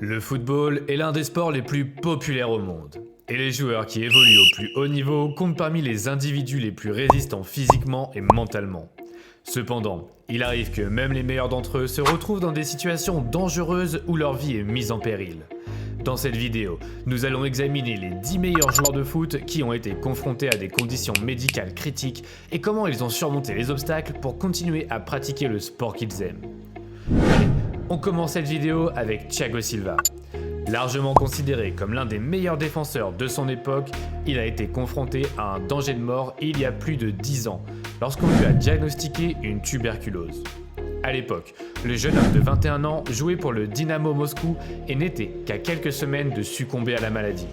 Le football est l'un des sports les plus populaires au monde. Et les joueurs qui évoluent au plus haut niveau comptent parmi les individus les plus résistants physiquement et mentalement. Cependant, il arrive que même les meilleurs d'entre eux se retrouvent dans des situations dangereuses où leur vie est mise en péril. Dans cette vidéo, nous allons examiner les 10 meilleurs joueurs de foot qui ont été confrontés à des conditions médicales critiques et comment ils ont surmonté les obstacles pour continuer à pratiquer le sport qu'ils aiment. Allez, on commence cette vidéo avec Thiago Silva. Largement considéré comme l'un des meilleurs défenseurs de son époque, il a été confronté à un danger de mort il y a plus de 10 ans, lorsqu'on lui a diagnostiqué une tuberculose. À l'époque, le jeune homme de 21 ans jouait pour le Dynamo Moscou et n'était qu'à quelques semaines de succomber à la maladie.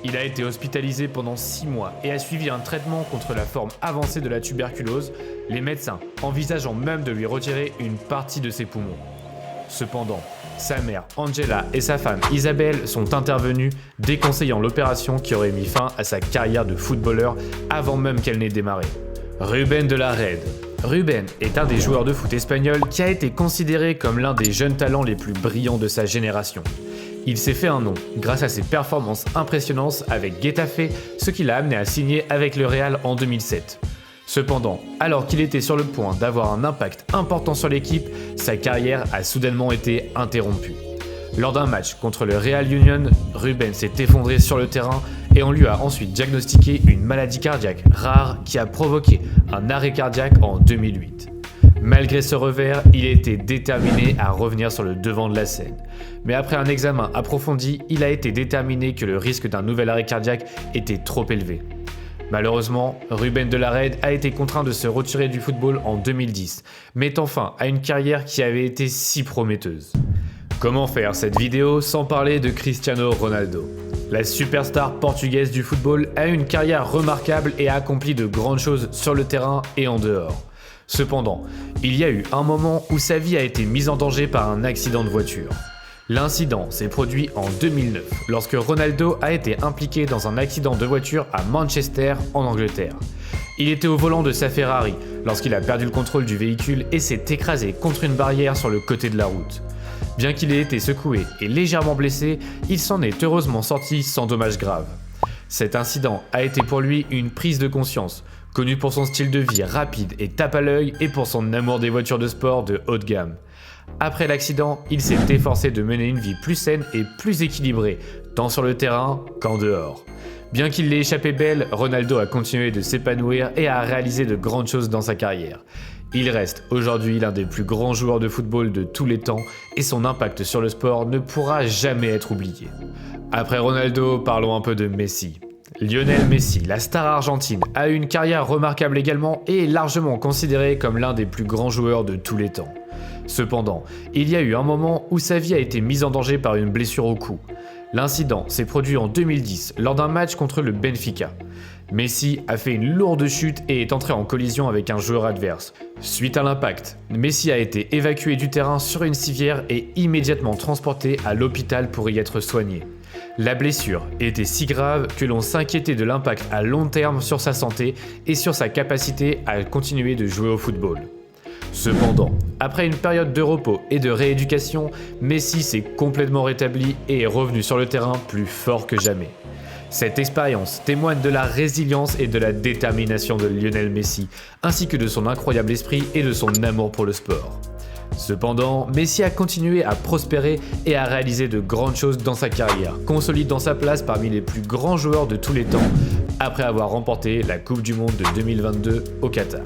Il a été hospitalisé pendant 6 mois et a suivi un traitement contre la forme avancée de la tuberculose, les médecins envisageant même de lui retirer une partie de ses poumons. Cependant, sa mère Angela et sa femme Isabelle sont intervenues, déconseillant l'opération qui aurait mis fin à sa carrière de footballeur avant même qu'elle n'ait démarré. Rubén de la Red. Rubén est un des joueurs de foot espagnols qui a été considéré comme l'un des jeunes talents les plus brillants de sa génération. Il s'est fait un nom grâce à ses performances impressionnantes avec Getafe, ce qui l'a amené à signer avec le Real en 2007. Cependant, alors qu'il était sur le point d'avoir un impact important sur l'équipe, sa carrière a soudainement été interrompue. Lors d'un match contre le Real Union, Rubén s'est effondré sur le terrain et on lui a ensuite diagnostiqué une maladie cardiaque rare qui a provoqué un arrêt cardiaque en 2008. Malgré ce revers, il était déterminé à revenir sur le devant de la scène. Mais après un examen approfondi, il a été déterminé que le risque d'un nouvel arrêt cardiaque était trop élevé. Malheureusement, Rubén de la Red a été contraint de se retirer du football en 2010, mettant fin à une carrière qui avait été si prometteuse. Comment faire cette vidéo sans parler de Cristiano Ronaldo? La superstar portugaise du football a eu une carrière remarquable et a accompli de grandes choses sur le terrain et en dehors. Cependant, il y a eu un moment où sa vie a été mise en danger par un accident de voiture. L'incident s'est produit en 2009, lorsque Ronaldo a été impliqué dans un accident de voiture à Manchester, en Angleterre. Il était au volant de sa Ferrari lorsqu'il a perdu le contrôle du véhicule et s'est écrasé contre une barrière sur le côté de la route. Bien qu'il ait été secoué et légèrement blessé, il s'en est heureusement sorti sans dommages graves. Cet incident a été pour lui une prise de conscience, connu pour son style de vie rapide et tape à l'œil et pour son amour des voitures de sport de haut de gamme. Après l'accident, il s'est efforcé de mener une vie plus saine et plus équilibrée, tant sur le terrain qu'en dehors. Bien qu'il l'ait échappé belle, Ronaldo a continué de s'épanouir et a réalisé de grandes choses dans sa carrière. Il reste aujourd'hui l'un des plus grands joueurs de football de tous les temps et son impact sur le sport ne pourra jamais être oublié. Après Ronaldo, parlons un peu de Messi. Lionel Messi, la star argentine, a eu une carrière remarquable également et est largement considéré comme l'un des plus grands joueurs de tous les temps. Cependant, il y a eu un moment où sa vie a été mise en danger par une blessure au cou. L'incident s'est produit en 2010 lors d'un match contre le Benfica. Messi a fait une lourde chute et est entré en collision avec un joueur adverse. Suite à l'impact, Messi a été évacué du terrain sur une civière et immédiatement transporté à l'hôpital pour y être soigné. La blessure était si grave que l'on s'inquiétait de l'impact à long terme sur sa santé et sur sa capacité à continuer de jouer au football. Cependant, après une période de repos et de rééducation, Messi s'est complètement rétabli et est revenu sur le terrain plus fort que jamais. Cette expérience témoigne de la résilience et de la détermination de Lionel Messi, ainsi que de son incroyable esprit et de son amour pour le sport. Cependant, Messi a continué à prospérer et à réaliser de grandes choses dans sa carrière, consolidant sa place parmi les plus grands joueurs de tous les temps, après avoir remporté la Coupe du Monde de 2022 au Qatar.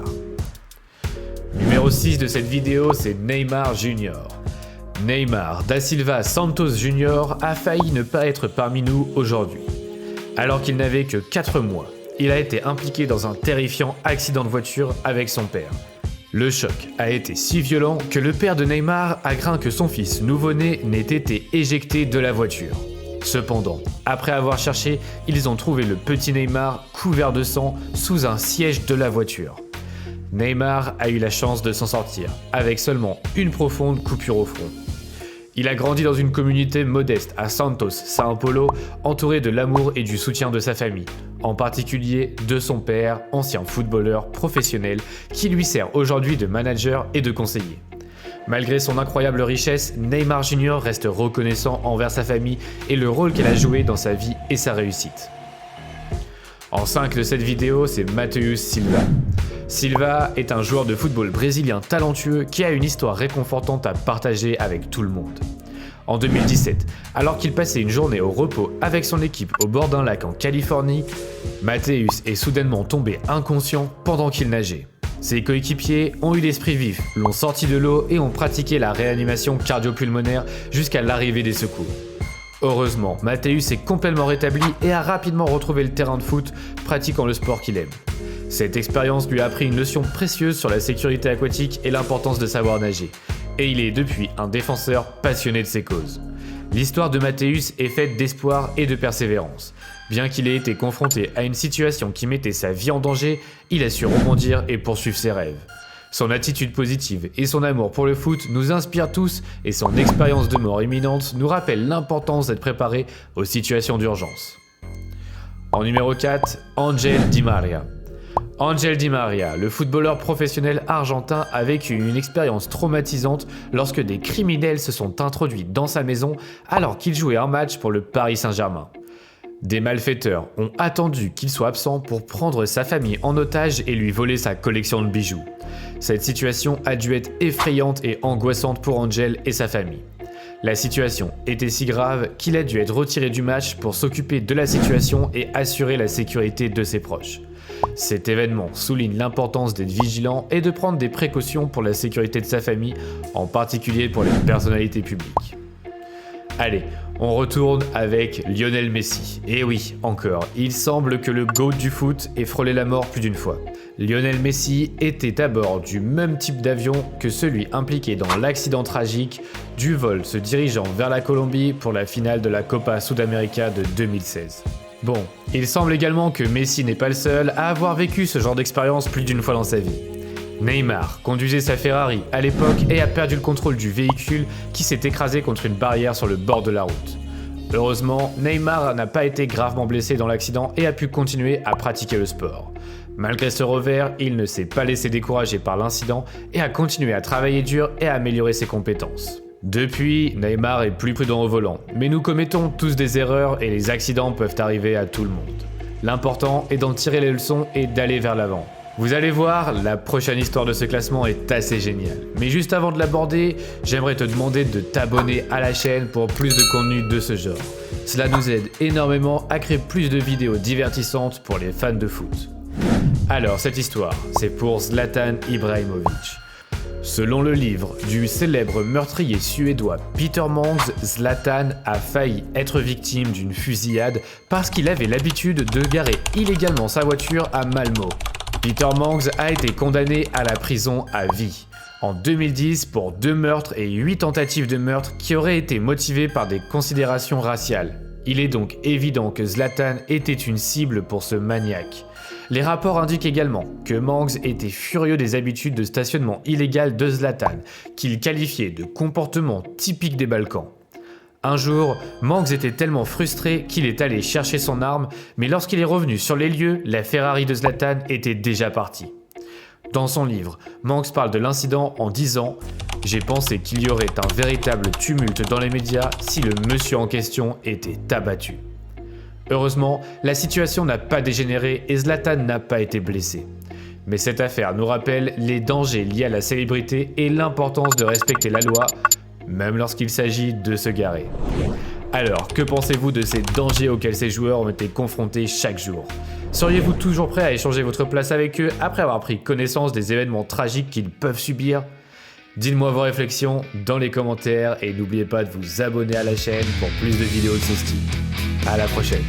Numéro 6 de cette vidéo, c'est Neymar Jr. Neymar da Silva Santos Jr. a failli ne pas être parmi nous aujourd'hui. Alors qu'il n'avait que 4 mois, il a été impliqué dans un terrifiant accident de voiture avec son père. Le choc a été si violent que le père de Neymar a craint que son fils nouveau-né n'ait été éjecté de la voiture. Cependant, après avoir cherché, ils ont trouvé le petit Neymar couvert de sang sous un siège de la voiture. Neymar a eu la chance de s'en sortir, avec seulement une profonde coupure au front. Il a grandi dans une communauté modeste à Santos, São Paulo, entouré de l'amour et du soutien de sa famille, en particulier de son père, ancien footballeur professionnel, qui lui sert aujourd'hui de manager et de conseiller. Malgré son incroyable richesse, Neymar Jr. reste reconnaissant envers sa famille et le rôle qu'elle a joué dans sa vie et sa réussite. En 5 de cette vidéo, c'est Matheus Silva. Silva est un joueur de football brésilien talentueux qui a une histoire réconfortante à partager avec tout le monde. En 2017, alors qu'il passait une journée au repos avec son équipe au bord d'un lac en Californie, Matheus est soudainement tombé inconscient pendant qu'il nageait. Ses coéquipiers ont eu l'esprit vif, l'ont sorti de l'eau et ont pratiqué la réanimation cardio-pulmonaire jusqu'à l'arrivée des secours. Heureusement, Matheus est complètement rétabli et a rapidement retrouvé le terrain de foot, pratiquant le sport qu'il aime. Cette expérience lui a appris une leçon précieuse sur la sécurité aquatique et l'importance de savoir nager. Et il est depuis un défenseur passionné de ses causes. L'histoire de Matheus est faite d'espoir et de persévérance. Bien qu'il ait été confronté à une situation qui mettait sa vie en danger, il a su rebondir et poursuivre ses rêves. Son attitude positive et son amour pour le foot nous inspirent tous et son expérience de mort imminente nous rappelle l'importance d'être préparé aux situations d'urgence. En numéro 4, Ángel Di María. Ángel Di María, le footballeur professionnel argentin, a vécu une expérience traumatisante lorsque des criminels se sont introduits dans sa maison alors qu'il jouait un match pour le Paris Saint-Germain. Des malfaiteurs ont attendu qu'il soit absent pour prendre sa famille en otage et lui voler sa collection de bijoux. Cette situation a dû être effrayante et angoissante pour Ángel et sa famille. La situation était si grave qu'il a dû être retiré du match pour s'occuper de la situation et assurer la sécurité de ses proches. Cet événement souligne l'importance d'être vigilant et de prendre des précautions pour la sécurité de sa famille, en particulier pour les personnalités publiques. Allez, on retourne avec Lionel Messi. Et oui, encore, il semble que le GOAT du foot ait frôlé la mort plus d'une fois. Lionel Messi était à bord du même type d'avion que celui impliqué dans l'accident tragique du vol se dirigeant vers la Colombie pour la finale de la Copa Sudamérica de 2016. Bon, il semble également que Messi n'est pas le seul à avoir vécu ce genre d'expérience plus d'une fois dans sa vie. Neymar conduisait sa Ferrari à l'époque et a perdu le contrôle du véhicule qui s'est écrasé contre une barrière sur le bord de la route. Heureusement, Neymar n'a pas été gravement blessé dans l'accident et a pu continuer à pratiquer le sport. Malgré ce revers, il ne s'est pas laissé décourager par l'incident et a continué à travailler dur et à améliorer ses compétences. Depuis, Neymar est plus prudent au volant, mais nous commettons tous des erreurs et les accidents peuvent arriver à tout le monde. L'important est d'en tirer les leçons et d'aller vers l'avant. Vous allez voir, la prochaine histoire de ce classement est assez géniale. Mais juste avant de l'aborder, j'aimerais te demander de t'abonner à la chaîne pour plus de contenu de ce genre. Cela nous aide énormément à créer plus de vidéos divertissantes pour les fans de foot. Alors, cette histoire, c'est pour Zlatan Ibrahimović. Selon le livre du célèbre meurtrier suédois Peter Mangs, Zlatan a failli être victime d'une fusillade parce qu'il avait l'habitude de garer illégalement sa voiture à Malmö. Peter Mangs a été condamné à la prison à vie en 2010 pour 2 meurtres et 8 tentatives de meurtre qui auraient été motivées par des considérations raciales. Il est donc évident que Zlatan était une cible pour ce maniaque. Les rapports indiquent également que Mangs était furieux des habitudes de stationnement illégal de Zlatan, qu'il qualifiait de comportement typique des Balkans. Un jour, Mangs était tellement frustré qu'il est allé chercher son arme, mais lorsqu'il est revenu sur les lieux, la Ferrari de Zlatan était déjà partie. Dans son livre, Mangs parle de l'incident en disant « J'ai pensé qu'il y aurait un véritable tumulte dans les médias si le monsieur en question était abattu ». Heureusement, la situation n'a pas dégénéré et Zlatan n'a pas été blessé. Mais cette affaire nous rappelle les dangers liés à la célébrité et l'importance de respecter la loi, même lorsqu'il s'agit de se garer. Alors, que pensez-vous de ces dangers auxquels ces joueurs ont été confrontés chaque jour ? Seriez-vous toujours prêt à échanger votre place avec eux après avoir pris connaissance des événements tragiques qu'ils peuvent subir ? Dites-moi vos réflexions dans les commentaires et n'oubliez pas de vous abonner à la chaîne pour plus de vidéos de ce style. À la prochaine.